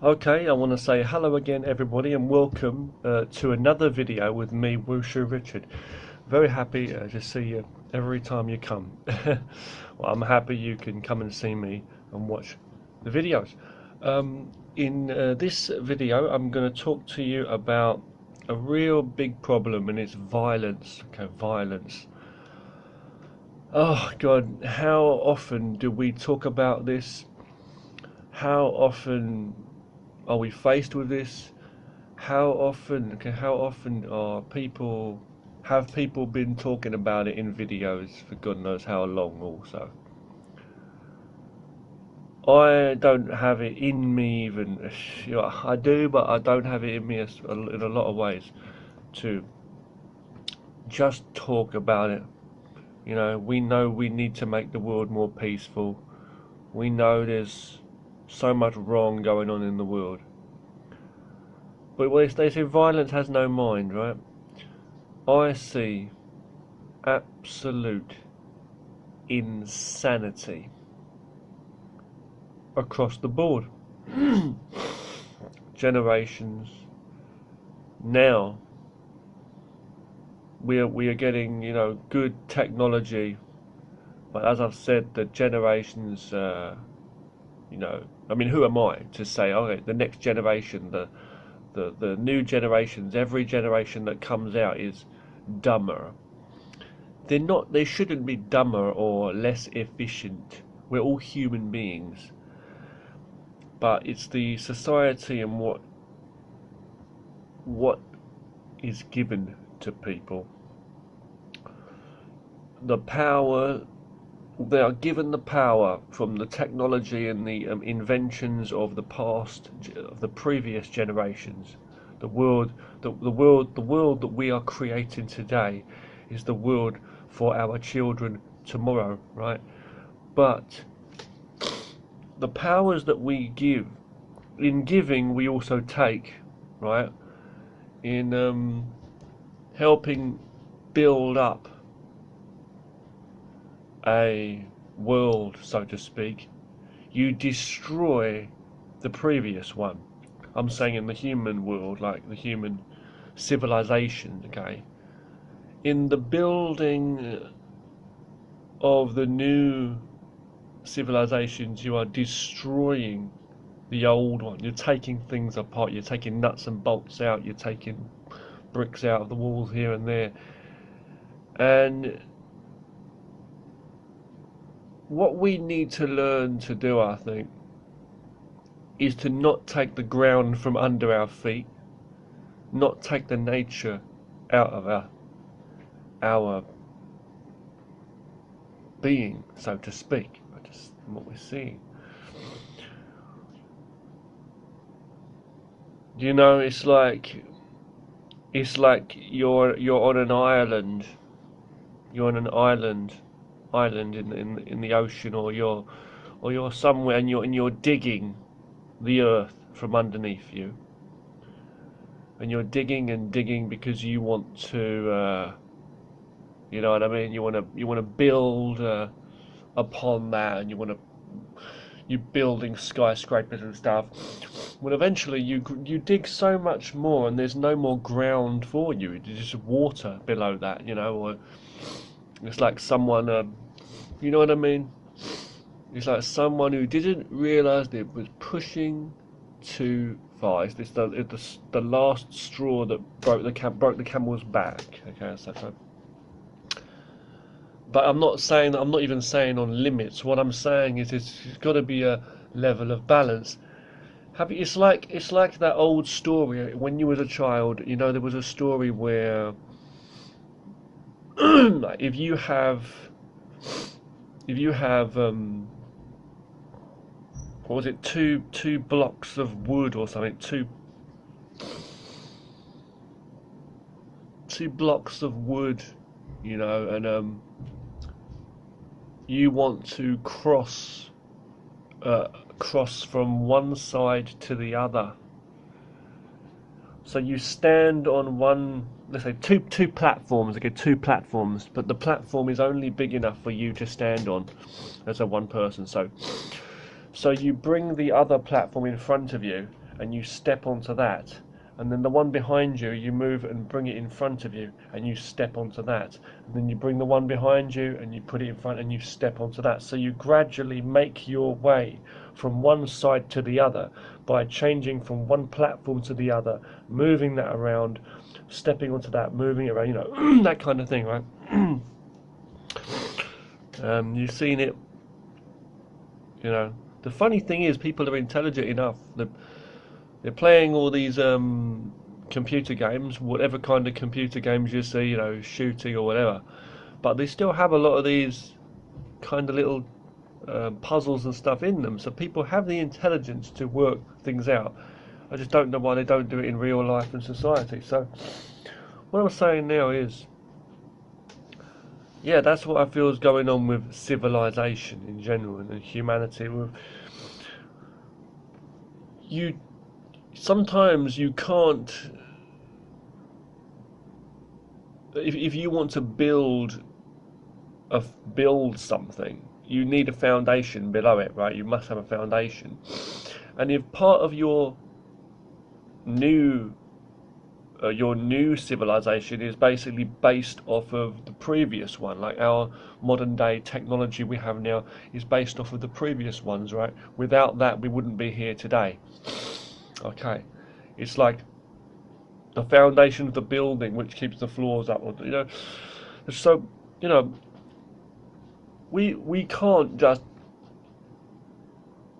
Okay, I want to say hello again, everybody, and welcome to another video with me, Wushu Richard. Very happy to see you every time you come. Well, I'm happy you can come and see me and watch the videos. In this video, I'm going to talk to you about a real big problem, and it's violence. Okay, violence. Oh God, how often do we talk about this? How often are we faced with this? How often have people been talking about it in videos for God knows how long also? I don't have it in me even, I do, but I don't have it in me in a lot of ways to just talk about it. We know we need to make the world more peaceful. We know there's so much wrong going on in the world. But they say violence has no mind, right? I see absolute insanity across the board. Generations now, we are getting good technology, but as I've said, the generations, I mean, who am I to say, okay, the next generation, the new generations, every generation that comes out is dumber. They're not. They shouldn't be dumber or less efficient. We're all human beings, but it's the society and what is given to people. The power they are given the power from the technology and the inventions of the past, of the previous generations. The world, the world that we are creating today, is the world for our children tomorrow, right? But the powers that we give, in giving we also take, right? In helping build up a world, so to speak, you destroy the previous one. I'm saying in the human world, like the human civilization, okay? In the building of the new civilizations, you are destroying the old one. You're taking things apart. You're taking nuts and bolts out. You're taking bricks out of the walls here and there. And what we need to learn to do, I think, is to not take the ground from under our feet, not take the nature out of our being, so to speak. Just what we're seeing. It's like you're on an island. You're on an island in the ocean, or you're somewhere, and you're digging the earth from underneath you, and you're digging and digging because you want to, you know what I mean? You want to build upon that, and you're building skyscrapers and stuff. Well, eventually you dig so much more, and there's no more ground for you. It's just water below that, or it's like someone, you know what I mean? It's like someone who didn't realise they was pushing too far. It's the last straw that broke the camel's back. Okay, so. But I'm not even saying on limits. What I'm saying is it's got to be a level of balance. It's like that old story when you was a child. There was a story where like, if you have what was it, two blocks of wood or something, two blocks of wood, and you want to cross from one side to the other. So you stand on one, let's say two platforms. Okay, two platforms, but the platform is only big enough for you to stand on as a one person. So you bring the other platform in front of you, and you step onto that, and then the one behind you, you move and bring it in front of you, and you step onto that, and then you bring the one behind you and you put it in front and you step onto that. So you gradually make your way from one side to the other by changing from one platform to the other, moving that around, stepping onto that, moving it around, you know, that kind of thing, right? You've seen it, you know. The funny thing is, people are intelligent enough. They're playing all these computer games, whatever kind of computer games you see, you know, shooting or whatever. But they still have a lot of these kind of little puzzles and stuff in them. So people have the intelligence to work things out. I just don't know why they don't do it in real life and society. So what I'm saying now is, yeah, that's what I feel is going on with civilization in general and humanity. You sometimes you can't. If you want to build something, you need a foundation below it, right? You must have a foundation, and if part of new your new civilization is basically based off of the previous one, like our modern day technology we have now is based off of the previous ones, right? Without that, we wouldn't be here today. Okay, it's like the foundation of the building which keeps the floors up, you know. So, you know, we can't just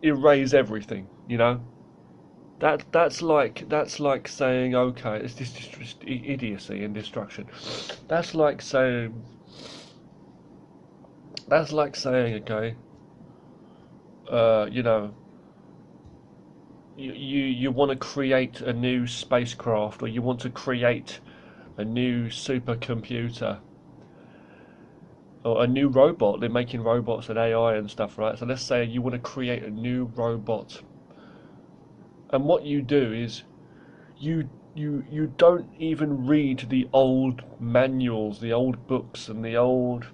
erase everything, you know. That's like saying, okay, it's just idiocy and destruction. That's like saying okay, you know, you want to create a new spacecraft, or you want to create a new supercomputer or a new robot. They're making robots and AI and stuff, right? So let's say you want to create a new robot, and what you do is you don't even read the old manuals, the old books, and the old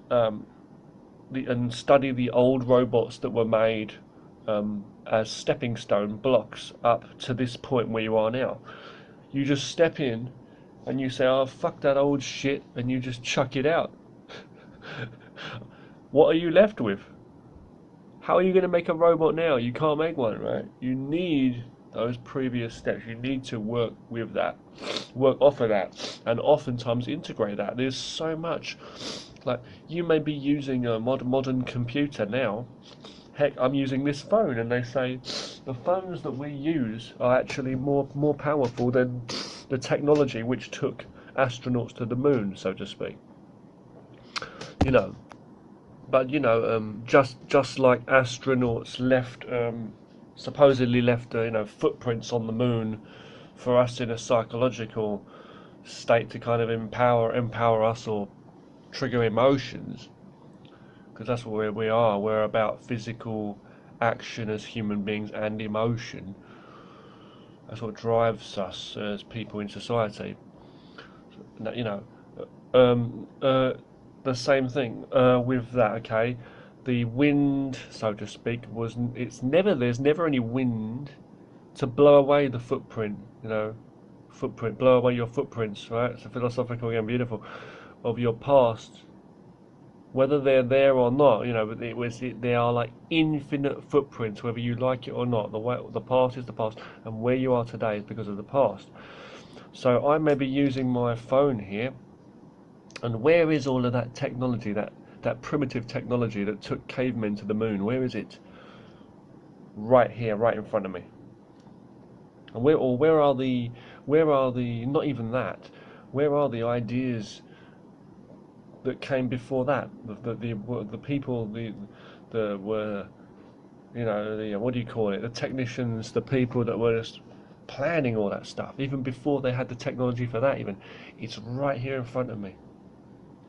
and study the old robots that were made as stepping stone blocks up to this point where you are now. You just step in and you say, "Oh, fuck that old shit," and you just chuck it out. What are you left with? How are you going to make a robot now? You can't make one, right? You need those previous steps. You need to work with that, work off of that, and oftentimes integrate that. There's so much. Like, you may be using a modern computer now. Heck, I'm using this phone, and they say the phones that we use are actually more powerful than the technology which took astronauts to the moon, so to speak. You know, but you know, just like astronauts left, supposedly left, you know, footprints on the moon for us in a psychological state to kind of empower us or trigger emotions, because that's where we are. We're about physical action as human beings and emotion. That's what drives us as people in society. You know, um, uh, the same thing with that. Okay, the wind, so to speak, there's never any wind to blow away the footprint. You know, blow away your footprints. Right? It's a philosophical and beautiful of your past, whether they're there or not. You know, but they are like infinite footprints, whether you like it or not. The past is the past, and where you are today is because of the past. So I may be using my phone here, and where is all of that technology, that primitive technology that took cavemen to the moon? Where is it? Right here, right in front of me. And where are the not even that? Where are the ideas that came before that? The people the were, you know, the, what do you call it? The technicians, the people that were just planning all that stuff, even before they had the technology for that. Even it's right here in front of me.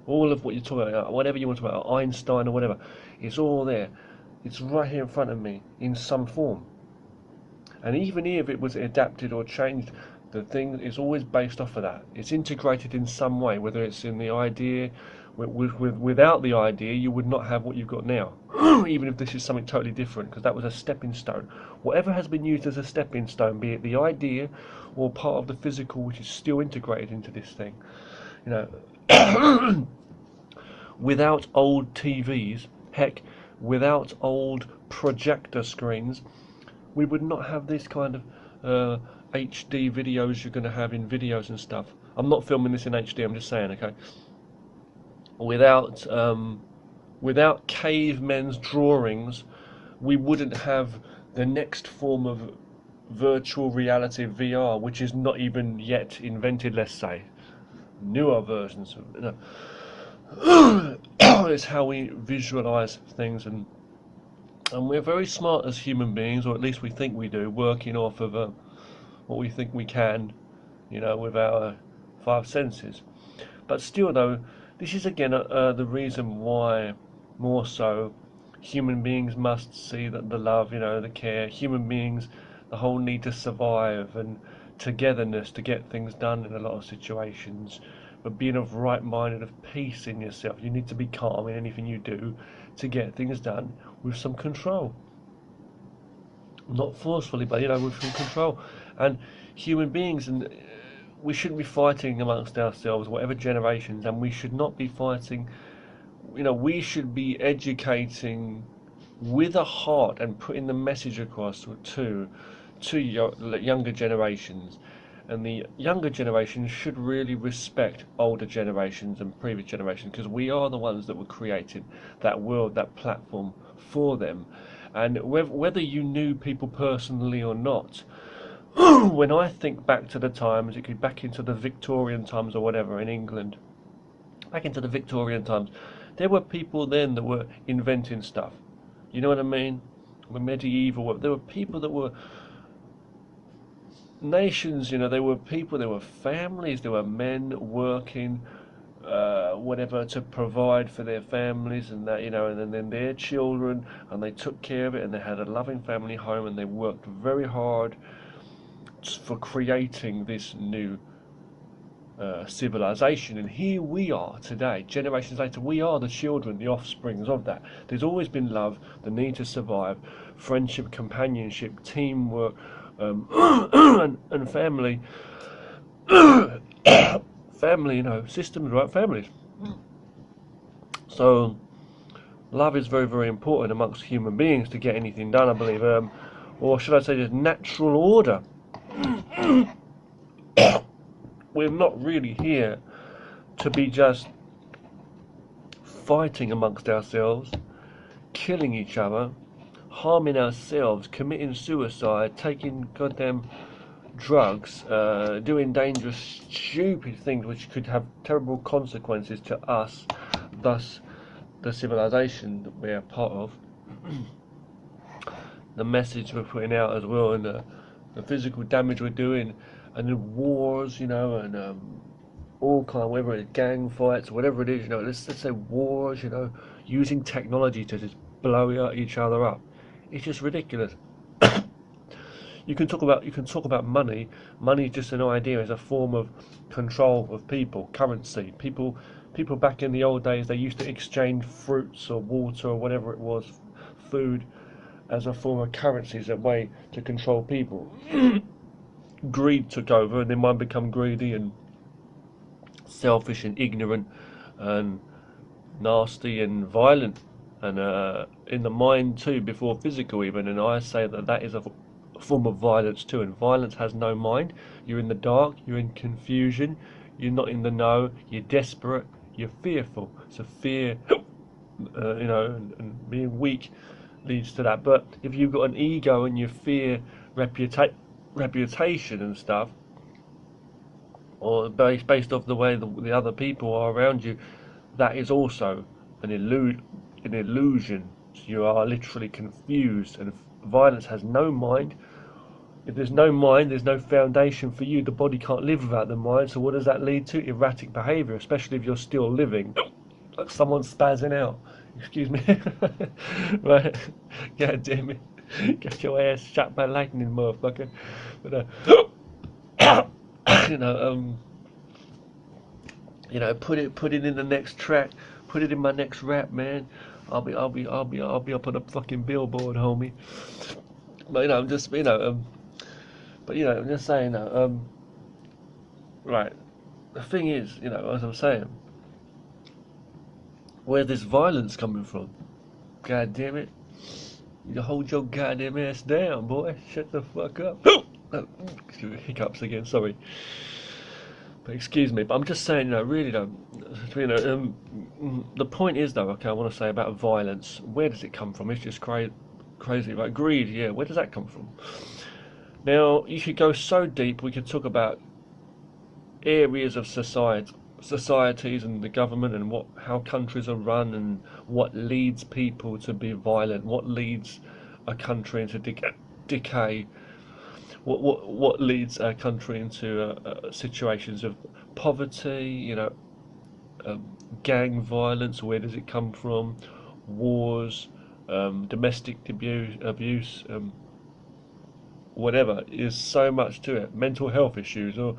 All of what you're talking about, whatever you want to talk about, Einstein or whatever, it's all there. It's right here in front of me in some form. And even if it was adapted or changed, the thing is always based off of that. It's integrated in some way, whether it's in the idea, Without the idea, you would not have what you've got now. Even if this is something totally different, because that was a stepping stone. Whatever has been used as a stepping stone, be it the idea or part of the physical, which is still integrated into this thing, you know, without old TVs, heck, without old projector screens, we would not have this kind of HD videos you're going to have in videos and stuff. I'm not filming this in HD, I'm just saying, okay? Without cavemen's drawings, we wouldn't have the next form of virtual reality VR, which is not even yet invented, let's say. Newer versions of, you know. It's how we visualize things, and we're very smart as human beings, or at least we think we do, working off of what we think we can, you know, with our five senses. But still, though, this is again the reason why, more so, human beings must see that the love, you know, the care, human beings, the whole need to survive and togetherness to get things done in a lot of situations, but being of right mind and of peace in yourself. You need to be calm in anything you do to get things done with some control. Not forcefully, but, you know, with some control. And human beings, and we shouldn't be fighting amongst ourselves, whatever generations, and we should not be fighting, you know, we should be educating with a heart and putting the message across to younger generations. And the younger generations should really respect older generations and previous generations, because we are the ones that were creating that world, that platform for them. And whether you knew people personally or not, when I think back to the times, it could back into the Victorian times or whatever in England, back into the Victorian times, there were people then that were inventing stuff. You know what I mean? The medieval, there were people that were nations, you know, there were people, there were families, there were men working, whatever, to provide for their families and that, you know, and then their children, and they took care of it, and they had a loving family home, and they worked very hard for creating this new civilization. And here we are today, generations later, we are the children, the offsprings of that. There's always been love, the need to survive, friendship, companionship, teamwork, and family. Family, you know, systems, right? Families. So love is very, very important amongst human beings to get anything done, I believe, or should I say there's natural order. We're not really here to be just fighting amongst ourselves, killing each other, harming ourselves, committing suicide, taking goddamn drugs, doing dangerous, stupid things which could have terrible consequences to us, thus the civilization that we're part of. The message we're putting out as well, and the physical damage we're doing, and the wars, you know, and all kind, whether it's gang fights, whatever it is, you know, let's say wars, you know, using technology to just blow each other up. It's just ridiculous. You can talk about money. Money is just an idea, as a form of control of people, currency. People back in the old days, they used to exchange fruits or water or whatever it was, food, as a form of currency, as a way to control people. Greed took over, and then one become greedy and selfish and ignorant and nasty and violent, and in the mind too, before physical even. And I say that is a form of violence too, and violence has no mind. You're in the dark, you're in confusion, you're not in the know, you're desperate, you're fearful. So fear, you know, and being weak leads to that. But if you've got an ego and you fear reputation and stuff, or based off the way the other people are around you, that is also an illusion. So you are literally confused, and violence has no mind. If there's no mind, there's no foundation for you. The body can't live without the mind. So what does that lead to? Erratic behaviour, especially if you're still living. Like someone spazzing out. Excuse me. Right? God damn it. Get your ass shot by lightning, motherfucker. But, you know, You know, put it in the next track, put it in my next rap, man. I'll be up on a fucking billboard, homie. But you know, I'm just, but you know, I'm just saying that. Right. The thing is, you know, as I'm saying, where's this violence coming from? God damn it! You hold your goddamn ass down, boy. Shut the fuck up. Hiccups again. Sorry. But excuse me, but I'm just saying, you know, really though, you know, the point is though, okay, I want to say about violence. Where does it come from? It's just crazy, right? Greed, yeah. Where does that come from? Now, you could go so deep. We could talk about areas of societies and the government and how countries are run and what leads people to be violent, what leads a country into decay, what leads a country into situations of poverty, you know, gang violence, where does it come from, wars, domestic abuse, whatever. There's so much to it. Mental health issues, and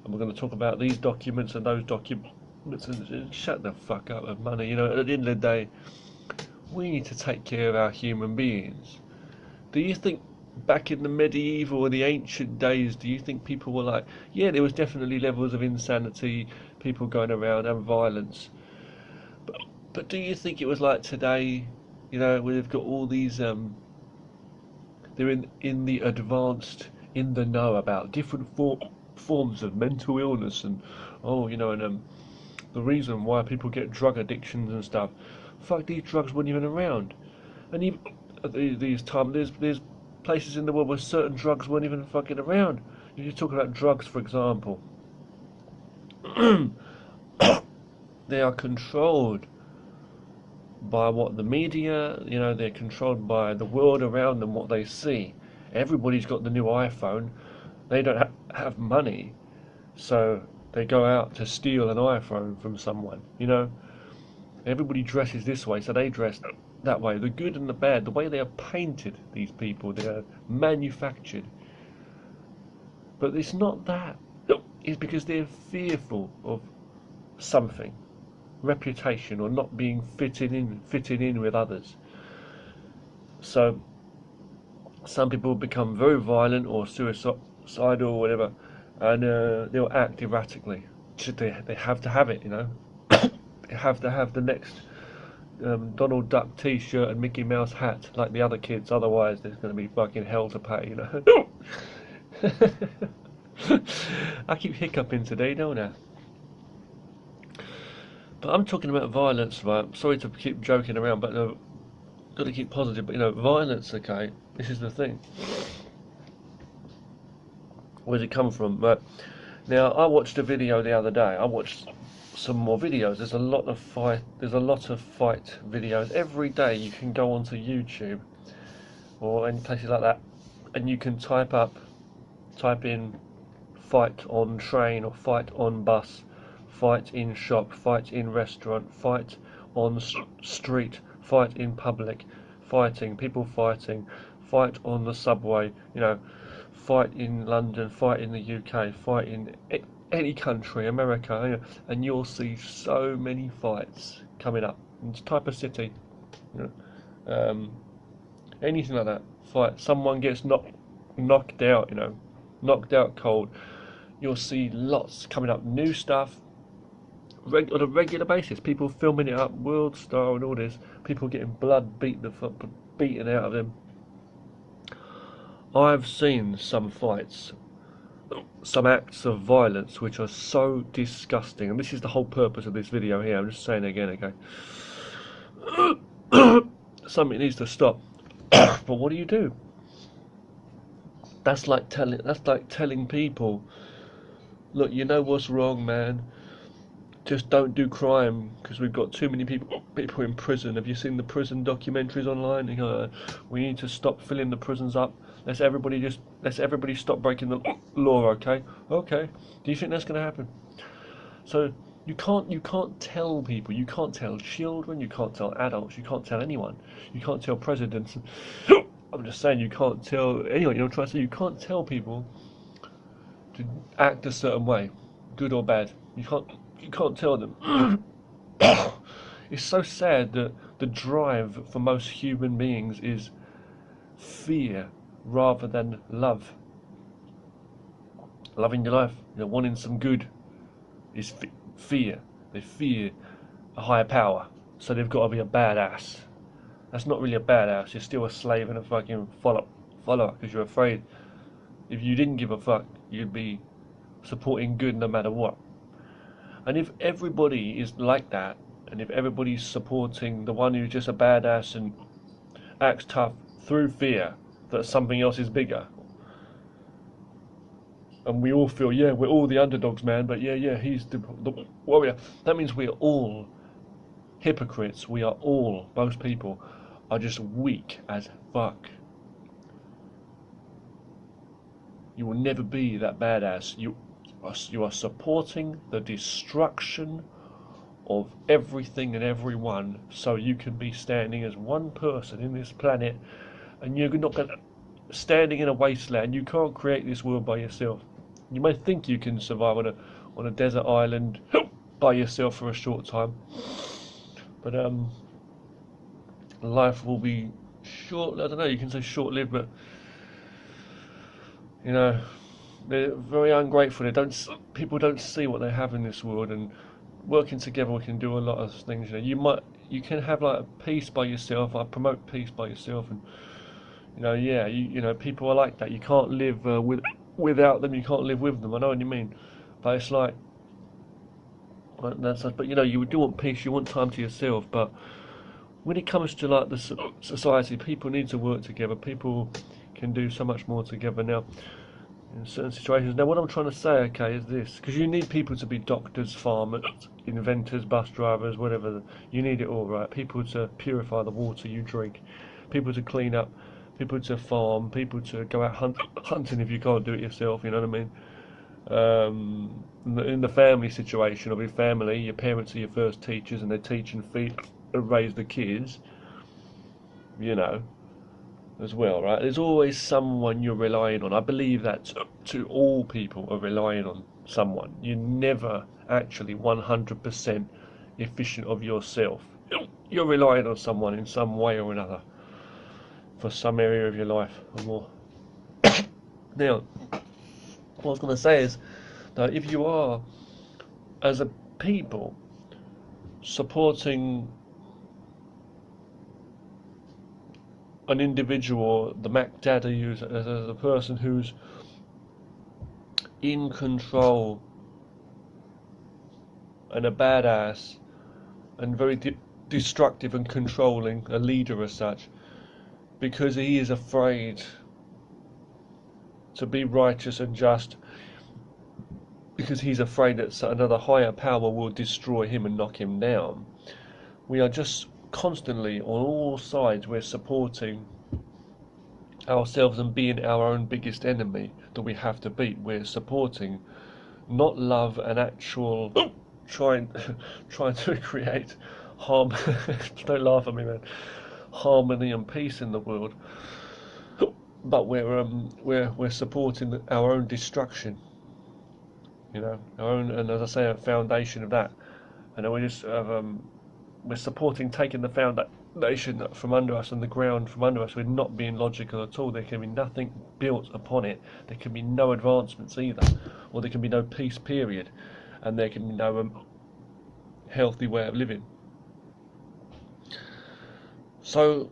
we're going to talk about these documents and those documents, and shut the fuck up of money. You know, at the end of the day, we need to take care of our human beings. Do you think back in the medieval or the ancient days, do you think people were like, yeah, there was definitely levels of insanity, people going around and violence, but do you think it was like today? You know, we've got all these they're in the advanced, in the know about different forms of mental illness, and oh, you know, and the reason why people get drug addictions and stuff. Fuck, these drugs weren't even around, and even at these times, there's places in the world where certain drugs weren't even fucking around. You talk about drugs, for example, they are controlled by what the media, you know, they're controlled by the world around them, what they see. Everybody's got the new iPhone. They don't have money, so they go out to steal an iPhone from someone, you know. Everybody dresses this way, so they dress that way. The good and the bad, the way they are painted, these people, they are manufactured. But it's not that. It's because they're fearful of something, reputation, or not being fitting in with others. So some people become very violent or suicidal or whatever, and they'll act erratically. They have to have it, you know. They have to have the next Donald Duck T-shirt and Mickey Mouse hat like the other kids. Otherwise, there's going to be fucking hell to pay, you know. I keep hiccuping today, don't I? But I'm talking about violence, right? Sorry to keep joking around, but got to keep positive. But you know, violence. Okay, this is the thing. Where's it come from? Right. Now, I watched a video the other day. I watched some more videos. There's a lot of fight. There's a lot of fight videos every day. You can go onto YouTube or any places like that, and you can type in fight on train or fight on bus, fight in shop, fight in restaurant, fight on street, fight in public, people fighting, fight on the subway, you know, fight in London, fight in the UK, fight in any country, America, you know, and you'll see so many fights coming up. It's type of city, you know, anything like that. Fight. Someone gets knocked out, you know, knocked out cold. You'll see lots coming up, new stuff on a regular basis. People filming it up, World Star and all this. People getting blood beaten out of them. I've seen some fights, some acts of violence which are so disgusting, and this is the whole purpose of this video here. I'm just saying it again, okay? Something needs to stop. But what do? That's like telling people, look, you know what's wrong, man. Just don't do crime because we've got too many people in prison. Have you seen the prison documentaries online? We need to stop filling the prisons up. Let's everybody stop breaking the law. Okay. Do you think that's going to happen? So you can't tell people. You can't tell children. You can't tell adults. You can't tell anyone. You can't tell presidents. I'm just saying you can't tell anyone. You know what I'm trying to say? You can't tell people to act a certain way, good or bad. you can't tell them. It's so sad that the drive for most human beings is fear rather than love. Loving your life, wanting some good, is fear. They fear a higher power, so they've got to be a badass. That's not really a badass. You're still a slave and a fucking follower because you're afraid. If you didn't give a fuck, you'd be supporting good no matter what. And if everybody is like that, and if everybody's supporting the one who's just a badass and acts tough through fear that something else is bigger, and we all feel, yeah, we're all the underdogs, man, but yeah, he's the warrior, that means we're all hypocrites. We are all, most people, are just weak as fuck. You will never be that badass. You are supporting the destruction of everything and everyone so you can be standing as one person in this planet, and you're not going to standing in a wasteland. You can't create this world by yourself. You may think you can survive on a desert island by yourself for a short time, but life will be short. I don't know, you can say short-lived, but they're very ungrateful. People don't see what they have in this world, and working together we can do a lot of things. You can have like peace by yourself. I promote peace by yourself, and people are like that. You can't live without them. You can't live with them. I know what you mean, but it's like that's. But you do want peace. You want time to yourself. But when it comes to like the society, people need to work together. People can do so much more together now in certain situations. Now, what I'm trying to say, okay, is this: because you need people to be doctors, farmers, inventors, bus drivers, whatever. You need it all, right? People to purify the water you drink, people to clean up, people to farm, people to go out hunting if you can't do it yourself. You know what I mean? In the family situation, of your family, your parents are your first teachers, and they teach and feed and raise the kids. As well, right? There's always someone you're relying on. I believe that to all people are relying on someone. You're never actually 100% efficient of yourself. You're relying on someone in some way or another for some area of your life or more. Now, what I was going to say is that if you are, as a people, supporting an individual, the Mac Daddy, who's as a person who's in control and a badass and very destructive and controlling, a leader as such, because he is afraid to be righteous and just, because he's afraid that another higher power will destroy him and knock him down. We are just constantly, on all sides, we're supporting ourselves and being our own biggest enemy that we have to beat. We're supporting not love and actual trying to create don't laugh at me, man, harmony and peace in the world, but we're supporting our own destruction, our own, and as I say, a foundation of that, and then we're supporting taking the foundation from under us and the ground from under us. We're not being logical at all. There can be nothing built upon it. There can be no advancements either, or there can be no peace, period, and there can be no healthy way of living. So,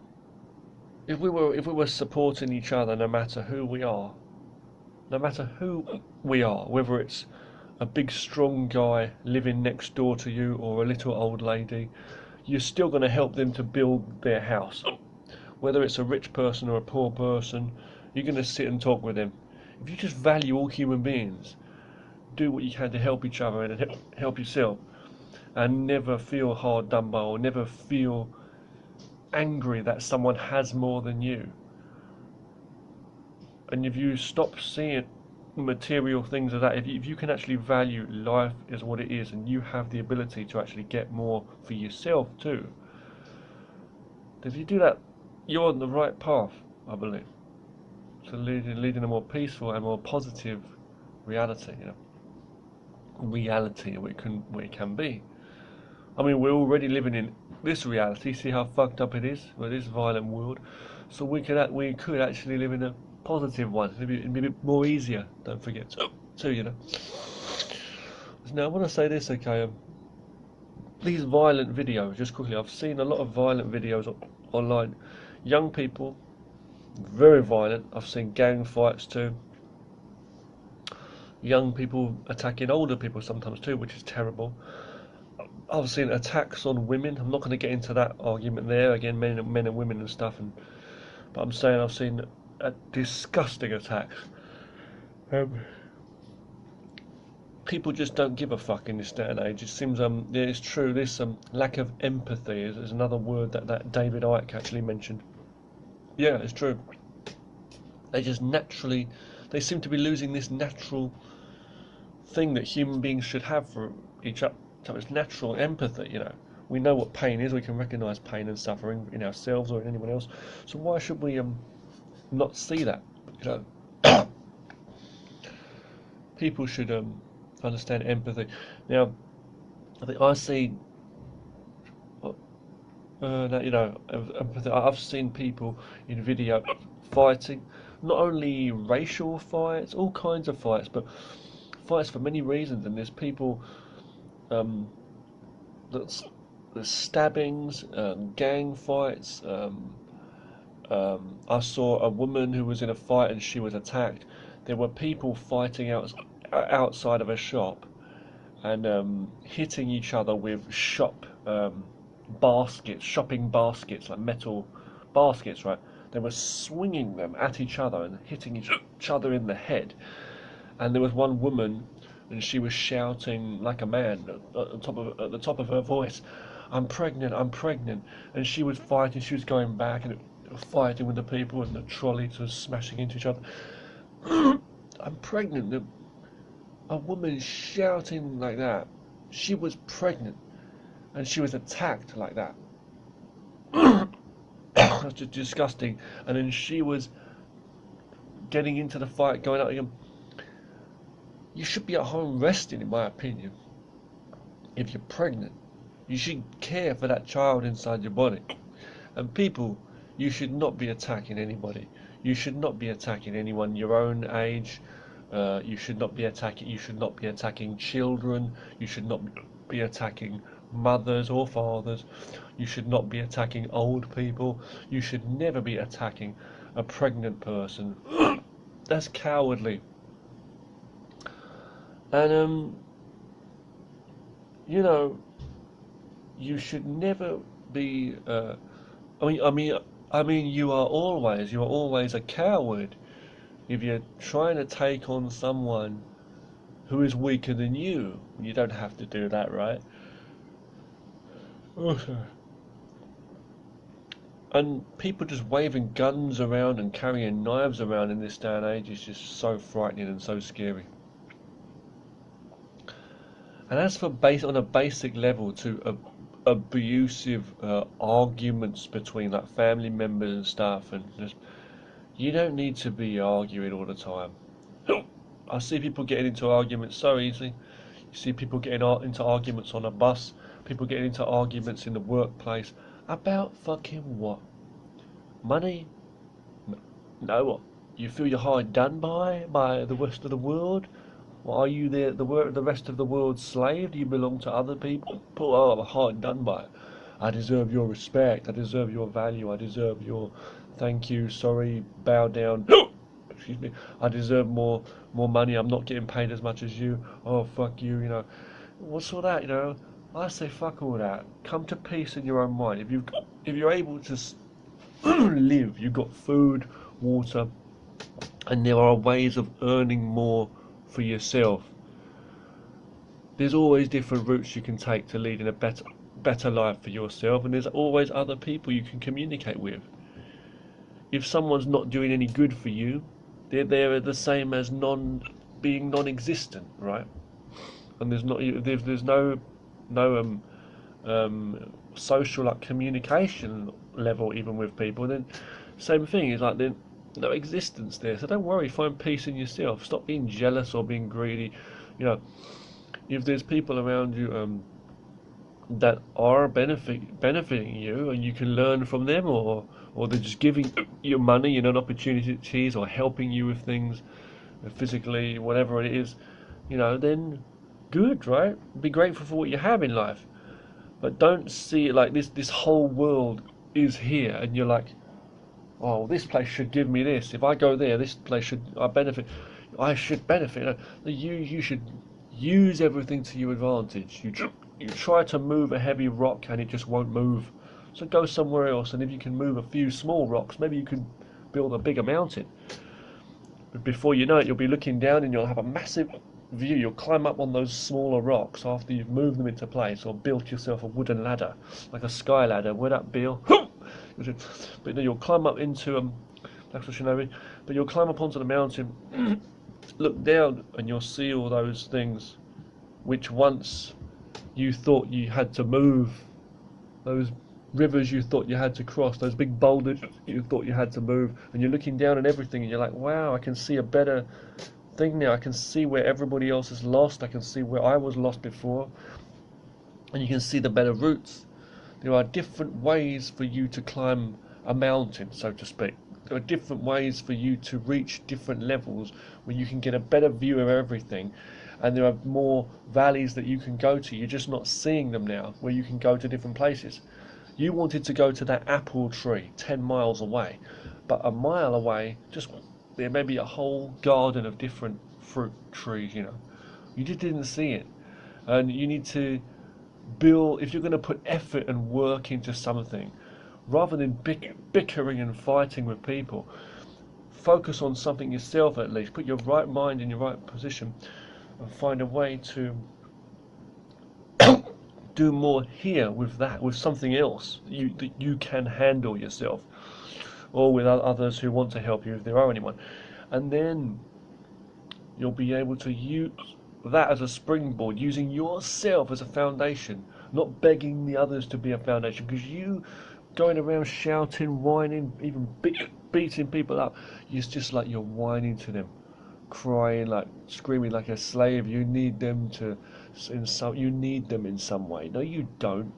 if we were supporting each other, no matter who we are, whether it's a big strong guy living next door to you or a little old lady, you're still going to help them to build their house. Whether it's a rich person or a poor person, you're going to sit and talk with them. If you just value all human beings, do what you can to help each other and help yourself, and never feel hard done by, or never feel angry that someone has more than you. And if you stop seeing material things of that, if you can actually value life as what it is, and you have the ability to actually get more for yourself too, if you do that, you're on the right path, I believe, to leading a more peaceful and more positive reality. reality what it can be. I mean, we're already living in this reality. See how fucked up it is with this violent world. So we could actually live in a positive one. It'd be a bit more easier. Don't forget too, you know. Now I want to say this, okay? These violent videos, just quickly, I've seen a lot of violent videos online. Young people, very violent. I've seen gang fights too. Young people attacking older people sometimes too, which is terrible. I've seen attacks on women. I'm not going to get into that argument there again, men and women and stuff. But I'm saying I've seen disgusting attacks. People just don't give a fuck in this day and age. It seems yeah, it's true. This lack of empathy is another word that David Icke actually mentioned. Yeah, it's true. They seem to be losing this natural thing that human beings should have for each other. So it's natural empathy, you know. We know what pain is. We can recognise pain and suffering in ourselves or in anyone else. So why should we not see that? You know, people should understand empathy. Now, I think I see. You know, I've seen people in video fighting, not only racial fights, all kinds of fights, but fights for many reasons. And there's people. There's stabbings, gang fights. I saw a woman who was in a fight and she was attacked. There were people fighting outside of a shop and hitting each other with shopping baskets, like metal baskets, right? They were swinging them at each other and hitting each other in the head. And there was one woman, and she was shouting like a man at the top of her voice, I'm pregnant, I'm pregnant. And she was fighting, she was going back and fighting with the people, and the trolleys were smashing into each other. I'm pregnant. A woman shouting like that, she was pregnant, and she was attacked like that. That's just disgusting. And then she was getting into the fight, going out again. You should be at home resting, in my opinion. If you're pregnant, you should care for that child inside your body. And people, you should not be attacking anybody. You should not be attacking anyone your own age. You should not be attacking children. You should not be attacking mothers or fathers. You should not be attacking old people. You should never be attacking a pregnant person. That's cowardly. And you know, you should never be. I mean, you are always a coward if you're trying to take on someone who is weaker than you. You don't have to do that, right? And people just waving guns around and carrying knives around in this day and age is just so frightening and so scary. And as for on a basic level to abusive arguments between like family members and stuff, and just you don't need to be arguing all the time. I see people getting into arguments so easily. You see people getting into arguments on a bus, people getting into arguments in the workplace about fucking what? Money? No, what? You feel you're hard done by the rest of the world? Well, are you the rest of the world's slave? Do you belong to other people? Oh, I'm hard done by. I deserve your respect. I deserve your value. I deserve your thank you, sorry, bow down. Excuse me. I deserve more money. I'm not getting paid as much as you. Oh, fuck you. You know, what's all that? You know, I say fuck all that. Come to peace in your own mind. If you're able to live, you've got food, water, and there are ways of earning more for yourself. There's always different routes you can take to leading a better life for yourself, and there's always other people you can communicate with. If someone's not doing any good for you, they're the same as being non-existent, right? And there's no social like communication level even with people, then same thing is like then no existence there. So don't worry, find peace in yourself. Stop being jealous or being greedy. You know, if there's people around you that are benefiting you, and you can learn from them, or they're just giving you money, opportunities, or helping you with things physically, whatever it is, then good, right? Be grateful for what you have in life, but don't see it like this whole world is here, and you're like, oh, this place should give me this. If I go there, this place should I benefit. I should benefit. You should use everything to your advantage. You try to move a heavy rock and it just won't move. So go somewhere else, and if you can move a few small rocks, maybe you can build a bigger mountain. But before you know it, you'll be looking down and you'll have a massive view. You'll climb up on those smaller rocks after you've moved them into place, or built yourself a wooden ladder, like a sky ladder. Where that Bill? But then you'll climb up into that's what Shinobi. But you'll climb up onto the mountain, look down, and you'll see all those things which once you thought you had to move, those rivers you thought you had to cross, those big boulders you thought you had to move, and you're looking down at everything and you're like, wow, I can see a better thing now. I can see where everybody else is lost. I can see where I was lost before, and you can see the better routes. There are different ways for you to climb a mountain, so to speak. There are different ways for you to reach different levels where you can get a better view of everything, and there are more valleys that you can go to. You're just not seeing them now, where you can go to different places. You wanted to go to that apple tree 10 miles away, but a mile away, just there may be a whole garden of different fruit trees, You just didn't see it. And you need to build, if you're going to put effort and work into something, rather than bickering and fighting with people, focus on something yourself at least. Put your right mind in your right position and find a way to do more here with that, with something else that you can handle yourself, or with others who want to help you if there are anyone. And then you'll be able to use that as a springboard, using yourself as a foundation, not begging the others to be a foundation, because you going around shouting, whining, even beating people up, it's just like you're whining to them, crying, like screaming like a slave. You need them in some way. No, you don't.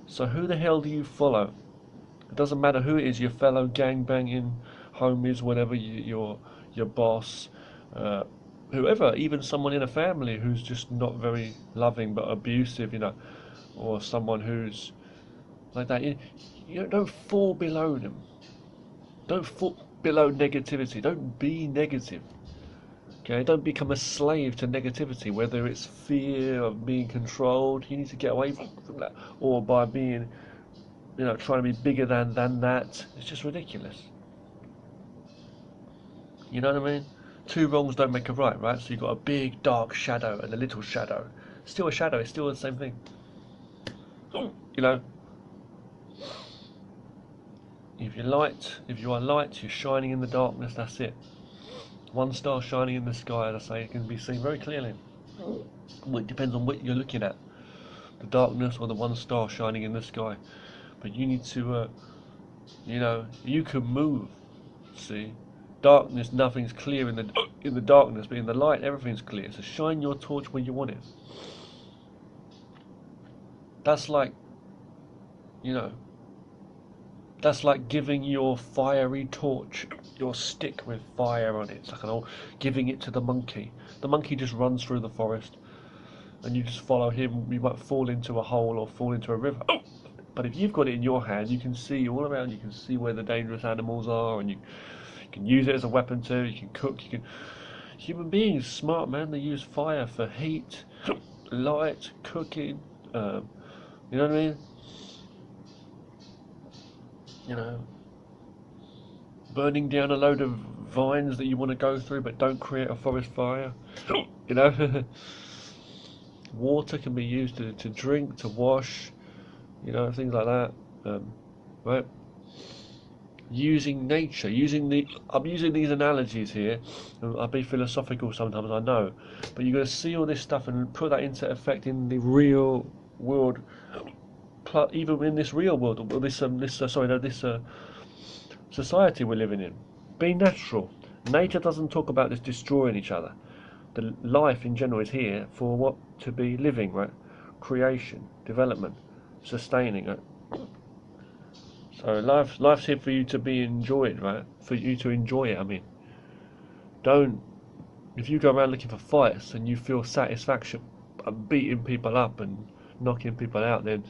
So who the hell do you follow? It doesn't matter who it is, your fellow gangbanging homies, whatever, your boss, whoever, even someone in a family who's just not very loving but abusive, or someone who's like that. Don't fall below them. Don't fall below negativity. Don't be negative. Okay, don't become a slave to negativity, whether it's fear of being controlled. You need to get away from that, or by being, trying to be bigger than that. It's just ridiculous. You know what I mean? Two wrongs don't make a right, right? So you've got a big dark shadow and a little shadow. Still a shadow. It's still the same thing. If you are light, you're shining in the darkness. That's it. One star shining in the sky, as I say, it can be seen very clearly. Well, it depends on what you're looking at, the darkness or the one star shining in the sky. But you need to, you can move. See, darkness, nothing's clear in the darkness, but in the light, everything's clear. So shine your torch where you want it. That's like, that's like giving your fiery torch, your stick with fire on it. It's like giving it to the monkey. The monkey just runs through the forest, and you just follow him. You might fall into a hole or fall into a river. But if you've got it in your hand, you can see all around. You can see where the dangerous animals are, and you can use it as a weapon too. You can cook. Human beings, smart man. They use fire for heat, light, cooking. You know what I mean? Burning down a load of vines that you want to go through, but don't create a forest fire. Water can be used to drink, to wash, things like that. Right? Using nature, I'm using these analogies here. I'll be philosophical sometimes, I know, but you've got to see all this stuff and put that into effect in the real world. Even in this real world, or this society we're living in. Be natural. Nature doesn't talk about this destroying each other. The life in general is here for what? To be living, right? Creation, development, sustaining it. So life's here for you to be enjoyed, right? For you to enjoy it. I mean, don't if you go around looking for fights and you feel satisfaction beating people up and knocking people out, then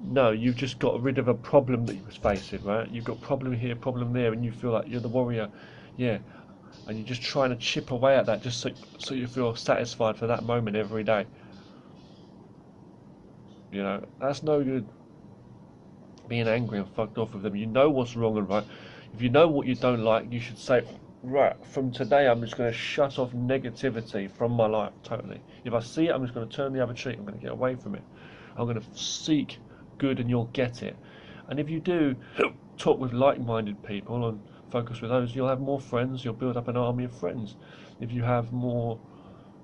no, you've just got rid of a problem that you was facing, right? You've got problem here, problem there, and you feel like you're the warrior, yeah, and you're just trying to chip away at that just so you feel satisfied for that moment every day. You know, that's no good. Being angry and fucked off with them. You know what's wrong and right. If you know what you don't like, you should say, right, from today I'm just going to shut off negativity from my life totally. If I see it, I'm just going to turn the other cheek. I'm going to get away from it. I'm going to seek good and you'll get it. And if you do talk with like-minded people and focus with those, you'll have more friends. You'll build up an army of friends. If you have more,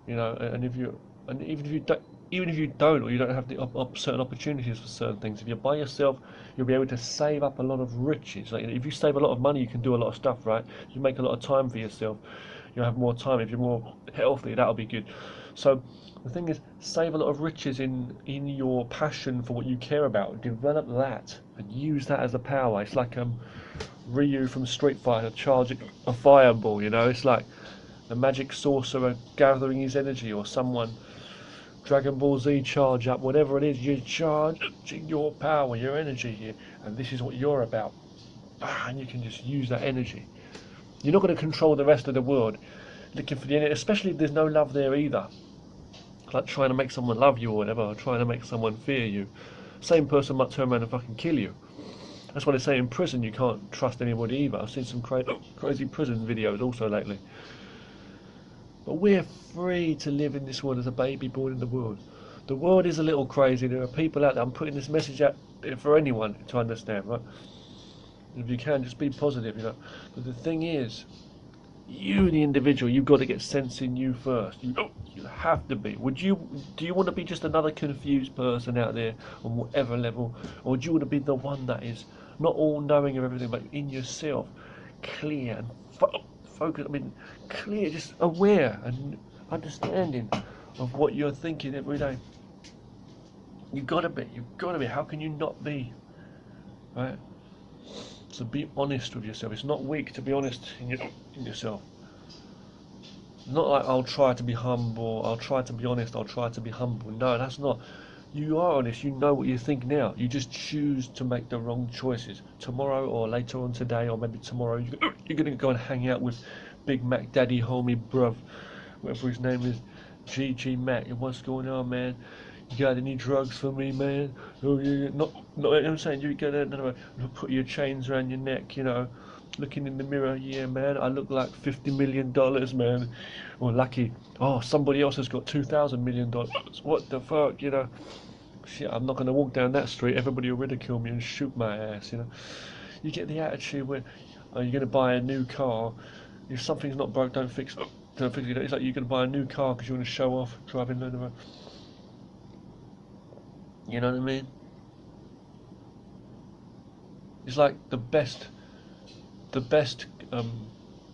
you know, and even if you don't, or you don't have the certain opportunities for certain things, if you're by yourself, you'll be able to save up a lot of riches. Like if you save a lot of money, you can do a lot of stuff, right? You make a lot of time for yourself. You'll have more time. If you're more healthy, that'll be good. So the thing is, save a lot of riches in your passion for what you care about. Develop that and use that as a power. It's like Ryu from Street Fighter charging a fireball. You know, it's like the magic sorcerer gathering his energy, or someone Dragon Ball Z charge up, whatever it is, you're charging your power, your energy here, and this is what you're about. And you can just use that energy. You're not going to control the rest of the world looking for the energy, especially if there's no love there either. Like trying to make someone love you or whatever, or trying to make someone fear you. Same person might turn around and fucking kill you. That's why they say in prison you can't trust anybody either. I've seen some crazy prison videos also lately. But we're free to live in this world as a baby born in the world. The world is a little crazy. There are people out there. I'm putting this message out there for anyone to understand, right? If you can, just be positive, you know. But the thing is, you, the individual, you've got to get sense in you first. You have to be. Do you want to be just another confused person out there on whatever level, or do you want to be the one that is not all knowing of everything, but in yourself, clear and focused? I mean, clear, just aware and understanding of what you're thinking every day. You've got to be. You've got to be. How can you not be? Right? So be honest with yourself. It's not weak to be honest in yourself. Not like I'll try to be humble, I'll try to be honest, I'll try to be humble. No, that's not. You are honest, you know what you think now. You just choose to make the wrong choices. Tomorrow or later on today or maybe tomorrow, you're going to go and hang out with Big Mac Daddy, homie, bruv, whatever his name is, GG Mac. And what's going on, man? You got any drugs for me, man? Oh, yeah, not. I'm saying you go there, put your chains around your neck, you know, looking in the mirror. Yeah, man, I look like $50 million, man. Or lucky. Oh, somebody else has got $2,000 million. What the fuck, you know? Shit, I'm not gonna walk down that street. Everybody will ridicule me and shoot my ass, you know. You get the attitude where you're gonna buy a new car. If something's not broke, don't fix it. Don't fix it. It's like you're gonna buy a new car because you want to show off driving down the road. You know what I mean? It's like the best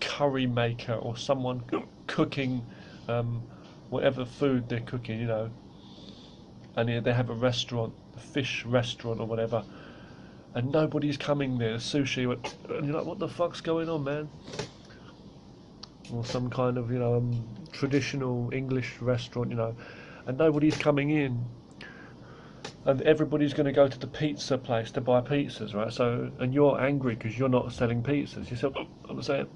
curry maker or someone cooking whatever food they're cooking, you know, and they have a restaurant, a fish restaurant or whatever, and nobody's coming there, sushi, and you're like, what the fuck's going on, man? Or some kind of, you know, traditional English restaurant, you know, and nobody's coming in. And everybody's going to go to the pizza place to buy pizzas, right? So, and you're angry because you're not selling pizzas. You say, I'm saying,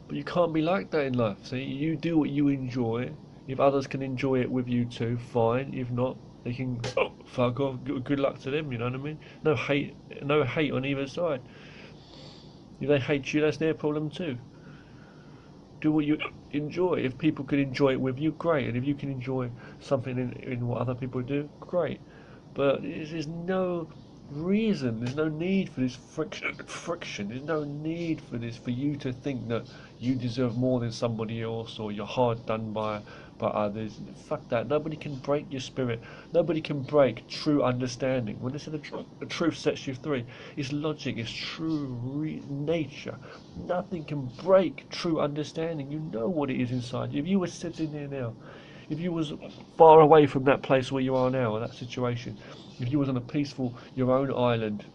but you can't be like that in life. See, you do what you enjoy. If others can enjoy it with you too, fine. If not, they can fuck off. Good luck to them. You know what I mean? No hate on either side. If they hate you, that's their problem too. Do what you enjoy. If people can enjoy it with you, great. And if you can enjoy something in what other people do, great. But there's no reason. There's no need for this friction. There's no need for this, for you to think that you deserve more than somebody else, or you're hard done by others. Fuck that. Nobody can break your spirit. Nobody can break true understanding. When they say the truth sets you free, it's logic, it's true nature. Nothing can break true understanding. You know what it is inside you. If you were sitting there now, if you was far away from that place where you are now, or that situation, if you was on a peaceful, your own island,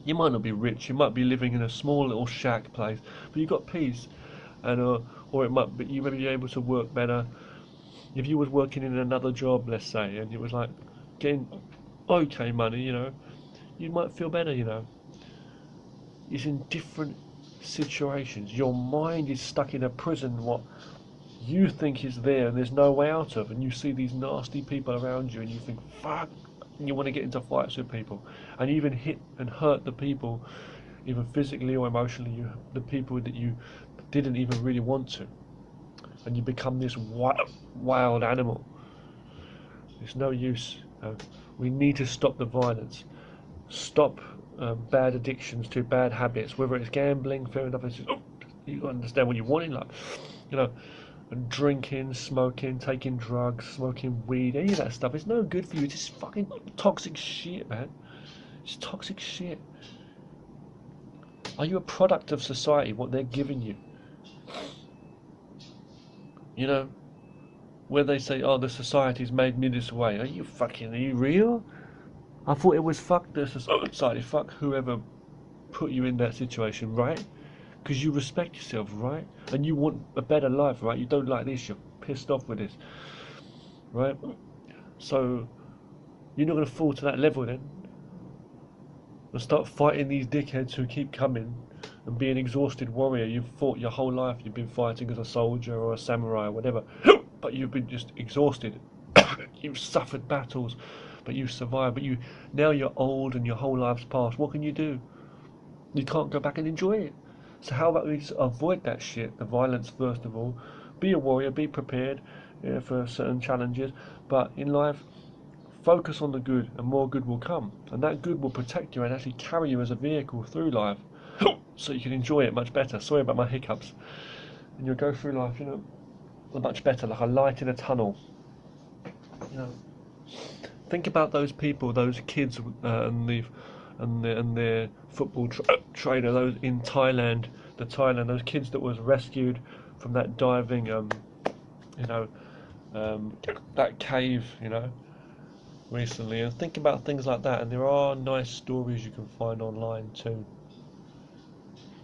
you might not be rich, you might be living in a small little shack place, but you got peace, and or it might be, you may be able to work better. If you was working in another job, let's say, and it was like getting okay money, you might feel better, It's in different situations. Your mind is stuck in a prison, what you think is there and there's no way out of, and you see these nasty people around you and you think, fuck, and you want to get into fights with people, and you even hit and hurt the people, either physically or emotionally, the people that you didn't even really want to, and you become this wild animal. It's no use. We need to stop the violence, stop bad addictions to bad habits, whether it's gambling, fair enough, it's just, you got to understand what you want in life, and drinking, smoking, taking drugs, smoking weed, any of that stuff. It's no good for you. It's just fucking toxic shit, man. It's toxic shit. Are you a product of society, what they're giving you? Where they say, oh, the society's made me this way. Are you real? I thought it was fuck the society, fuck whoever put you in that situation, right? Because you respect yourself, right? And you want a better life, right? You don't like this, you're pissed off with this, right? So you're not going to fall to that level then, and start fighting these dickheads who keep coming, and be an exhausted warrior. You've fought your whole life, you've been fighting as a soldier or a samurai or whatever, but you've been just exhausted. You've suffered battles, but you've survived. But now you're old and your whole life's passed. What can you do? You can't go back and enjoy it. So how about we just avoid that shit, the violence first of all. Be a warrior, be prepared for certain challenges, but in life, focus on the good and more good will come. And that good will protect you and actually carry you as a vehicle through life so you can enjoy it much better. Sorry about my hiccups. And you'll go through life, much better, like a light in a tunnel. Think about those people, those kids, and their football trainer, those in Thailand, those kids that was rescued from that diving, that cave, recently. And think about things like that. And there are nice stories you can find online too.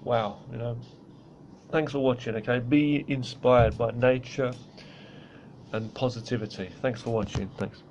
Wow, Thanks for watching. Okay, be inspired by nature and positivity. Thanks for watching. Thanks.